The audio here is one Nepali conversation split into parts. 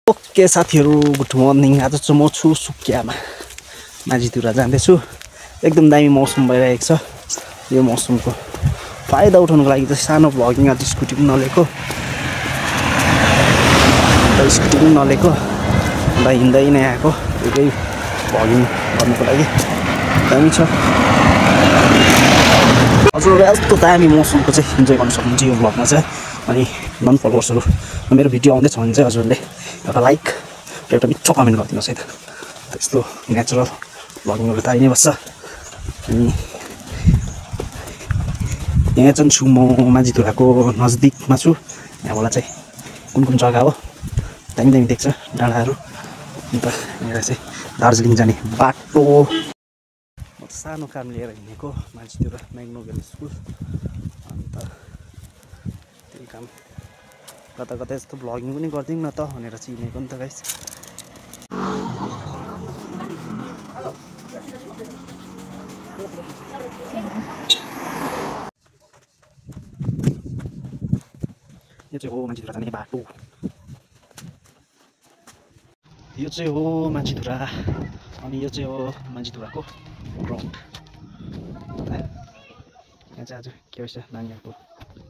ओके साथीहरू, गुड मर्निङ। आज चाहिँ म छु सुकियामा, माझीधुरा जाँदैछु। एकदम दामी मौसम भइरहेको छ। यो मौसमको फाइदा उठाउनको लागि चाहिँ सानो भ्लगिङ आज स्कुटी पनि नलिएको, अन्त हिँड्दै नै आएको। एउटै भ्लगिङ गर्नुको लागि दामी छ। हजुर यस्तो दामी मौसमको चाहिँ इन्जोय गर्न सक्नुहुन्छ यो भ्लगमा चाहिँ। अनि नन फलोवर्सहरू मेरो भिडियो आउँदैछ भने चाहिँ हजुरले एउटा लाइक र एउटा मिठो कमेन्ट गरिदिनुहोस् है त। त्यस्तो नेचुरल भ्लगिङहरू त आइ नै बस्छ। अनि यहाँ चाहिँ छु म माझीधुराको नजिकमा छु। यहाँबाट चाहिँ कुन जग्गा हो दामी दामी देख्छ डाँडाहरू। अन्त यहाँ चाहिँ दार्जिलिङ जाने बाटो। म सानो काम लिएर हिँडेको माझीधुरा म्याग्नोभेल स्कुल। अन्त त्यही काम कता कता यस्तो भ्लगिङ पनि गरिदिउँ न त भनेर चाहिँ हिँडेको नि त गाइस। यो चाहिँ हो माझीधुरा जाने बाटो। यो चाहिँ हो माझीधुरा, अनि यो चाहिँ हो माझीधुराको ग्राउन्ड। यहाँ चाहिँ आज के भन्छ नानीहरूको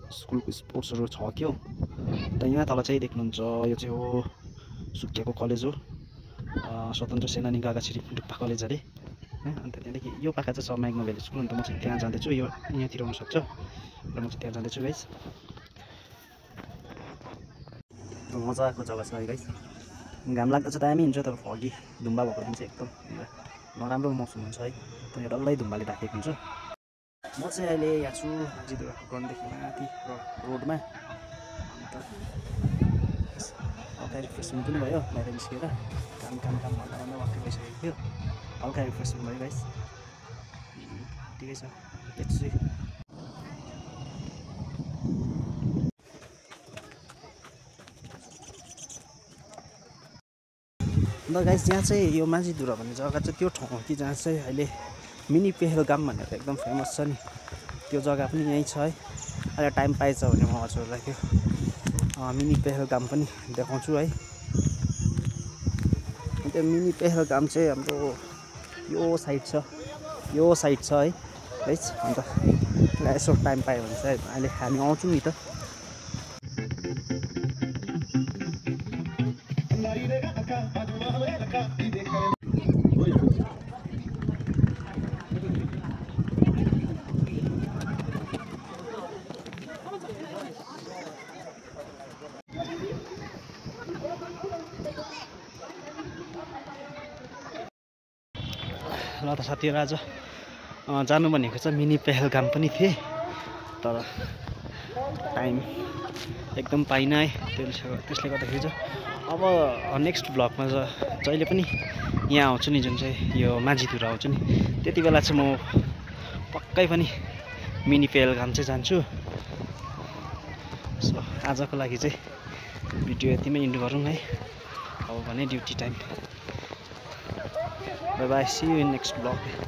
स्कुलको स्पोर्ट्सहरू छ कि हो। अन्त यहाँ तल चाहिँ देख्नुहुन्छ यो चाहिँ हो सुकियाको कलेज हो, स्वतन्त्र सेनानी गागाछिरी डुक्पा कलेज अरे। अन्त त्यहाँदेखि यो पाखा चाहिँ छ म्याग्नोभेल स्कुल। अन्त म चाहिँ त्यहाँ जाँदैछु। यो यहाँतिर हुनसक्छ र म चाहिँ त्यहाँ जाँदैछु गाइस। मजाको जग्गा छ है गाइस। घाम लाग्दा चाहिँ दामी हुन्छ, तर फगी धुम्बा भएको दिन चाहिँ एकदम नराम्रो मौसम हुन्छ है। तर यो डल्लै धुम्बाले ढाकेको हुन्छ। म चाहिँ अहिले यहाँ छु माझीधुराको ग्राउन्डदेखि माथि रोडमा। अन्त हल्का रिफ्रेसमेन्ट पनि भयो बाहिर निस्केर। काम भन्दा वाक्कै भइसकेको थियो। हल्का रिफ्रेसमेन्ट भयो गाइस, ठिकै छ। त्यसै अन्त गाइस यहाँ चाहिँ यो माझीधुरा भन्ने जग्गा चाहिँ त्यो ठाउँ हो कि जहाँ चाहिँ अहिले मिनी पेहलगाम भनेर एकदम फेमस छ नि। त्यो जग्गा पनि यहीँ छ है। अहिले टाइम पाएछ भने म हजुरलाई त्यो मिनी पेहलगाम पनि देखाउँछु है। त्यो मिनी पेहलगाम चाहिँ हाम्रो यो साइड छ है गाइस। अन्त यसो टाइम पायो भने चाहिँ अहिले हामी आउँछौँ नि त। र त साथीहरू आज जानु भनेको चाहिँ मिनी पेहलगाम पनि थिएँ, तर टाइम एकदम पाइनँ है। त्यसले गर्दाखेरि चाहिँ अब नेक्स्ट भ्लगमा जहिले पनि यहाँ आउँछु नि, जुन चाहिँ यो माझीधुरा आउँछु नि, त्यति बेला चाहिँ म पक्कै पनि मिनी पेहलगाम चाहिँ जान्छु। सो आजको लागि चाहिँ भिडियो यतिमै इन्ड गरौँ है। अब भने duty time. Bye bye, see you in next vlog.